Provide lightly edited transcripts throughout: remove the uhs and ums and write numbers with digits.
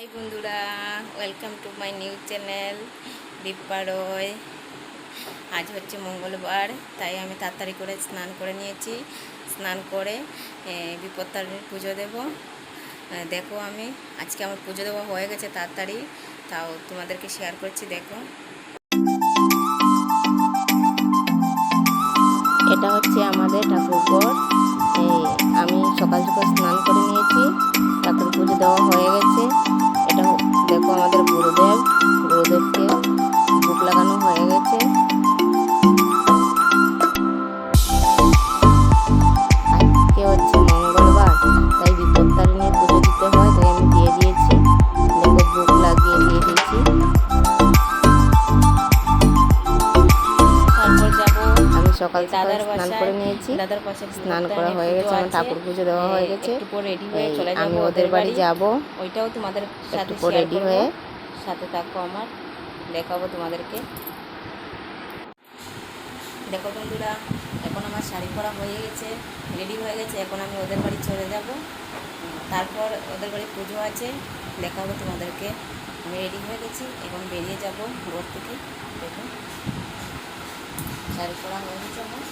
High বন্ধুরা, welcome to my new channel Dipa Roy. আজ হচ্ছে মঙ্গলবার, তাই আমি তাড়াতাড়ি করে স্নান করে নিয়েছি। স্নান করে বিপত্তারিণীর পুজো দেব। দেখো, আমি আজকে আমার পুজো দেওয়া হয়ে গেছে তাড়াতাড়ি, তাও তোমাদেরকে শেয়ার করছি। দেখো, এটা হচ্ছে আমাদের ঠাকুরঘর। আমি সকাল সকাল স্নান করে নিয়েছি, ঠাকুর পুজো দেওয়া হয়ে গেছে। এটা দেখো আমাদের গুরুদেবকে ভোগ লাগানো হয়ে গেছে। আজকে হচ্ছে মঙ্গলবার, তাই বিপত্তারিণীর পুজো দিতে হয়, তাই আমি দিয়ে দিয়েছি। দেখো, ভোগ লাগিয়ে দিয়ে দিয়েছি। তারপর যাবো, আমি সকাল সকাল স্নান করে নিয়েছি, স্নান করা হয়ে গেছে, আমার ঠাকুর পুজো দেওয়া হয়ে গেছে। আমি ওদের বাড়ি যাব, ওইটাও তোমাদের সাথে রেডি হয়ে সাথে থাকো, আমার দেখাবো তোমাদেরকে। দেখো বন্ধুরা, এখন আমার শাড়ি পরা হয়ে গেছে, রেডি হয়ে গেছে। এখন আমি ওদের বাড়ি চলে যাব, তারপর ওদের বাড়ি পুজো আছে, দেখাবো তোমাদেরকে। আমি রেডি হয়ে গেছি, এখন বেরিয়ে যাব ঘর থেকে। দেখো, শাড়ি পরা হয়ে গেছে আমার।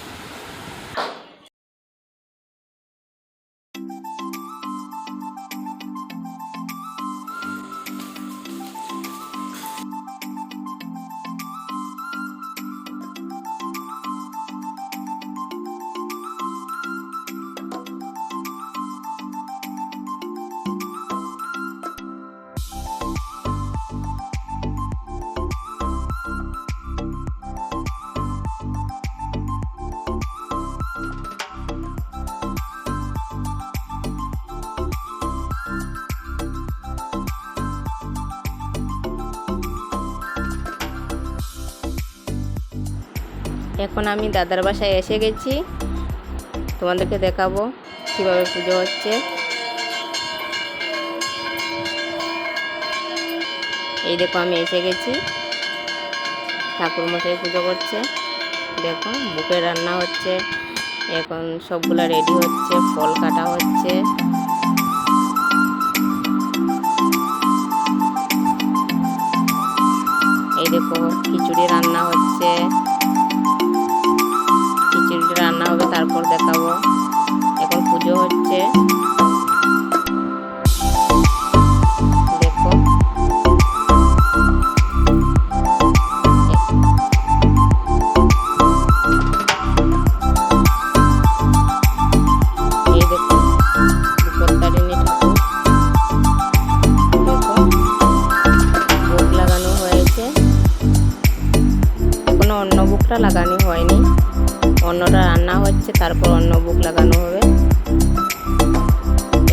এখন আমি দাদার বাসায় এসে গেছি, তোমাদেরকে দেখাবো কীভাবে পুজো হচ্ছে। এই দেখো, আমি এসে গেছি, ঠাকুর মশাই পুজো করছে। দেখো, বুকে রান্না হচ্ছে, এখন সবগুলা রেডি হচ্ছে, ফল কাটা হচ্ছে। এই দেখো, খিচুড়ি রান্না হচ্ছে, খিচুড়ি রান্না হবে, তারপর দেখাবো। এখন পুজো হচ্ছে, দেখো। এই দেখো, বিপত্তারিণী ঠাকুর। দেখো, ভোগ লাগানো হয়েছে, এখনো অন্য ভোগটা লাগানো হয়নি, অন্নটা রান্না হচ্ছে, তারপর অন্য ভোগ লাগানো হবে।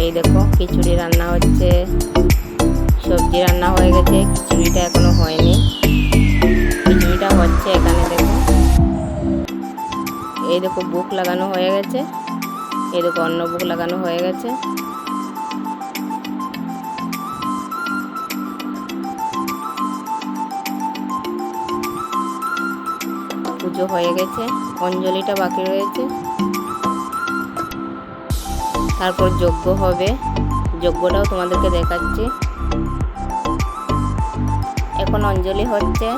এই দেখো, খিচুড়ি রান্না হচ্ছে, সবজি রান্না হয়ে গেছে, খিচুড়িটা এখনো হয়নি, খিচুড়িটা হচ্ছে এখানে। দেখো, এই দেখো, ভোগ লাগানো হয়ে গেছে, এই দেখো, অন্য ভোগ লাগানো হয়ে গেছে। পুজো হয়ে গেছে, অঞ্জলিটা বাকি রয়েছে, তারপর যজ্ঞ হবে, যজ্ঞটাও তোমাদেরকে দেখাচ্ছি। এখন অঞ্জলি হচ্ছে,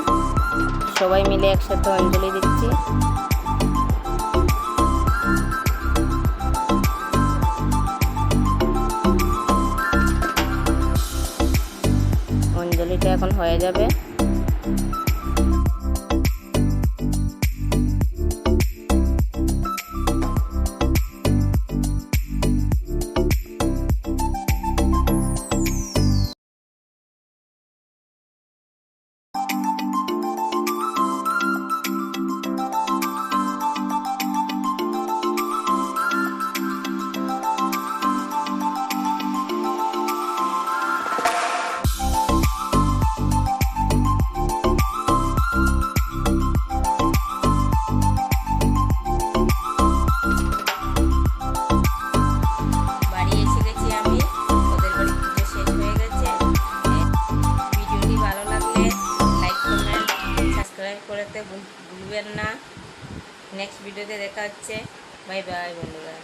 সবাই মিলে একসাথে অঞ্জলি দিচ্ছি। অঞ্জলিটা এখন হয়ে যাবে। ভুলবেন না। নেক্সট ভিডিওতে দেখা হচ্ছে। বাই বাই বন্ধুরা।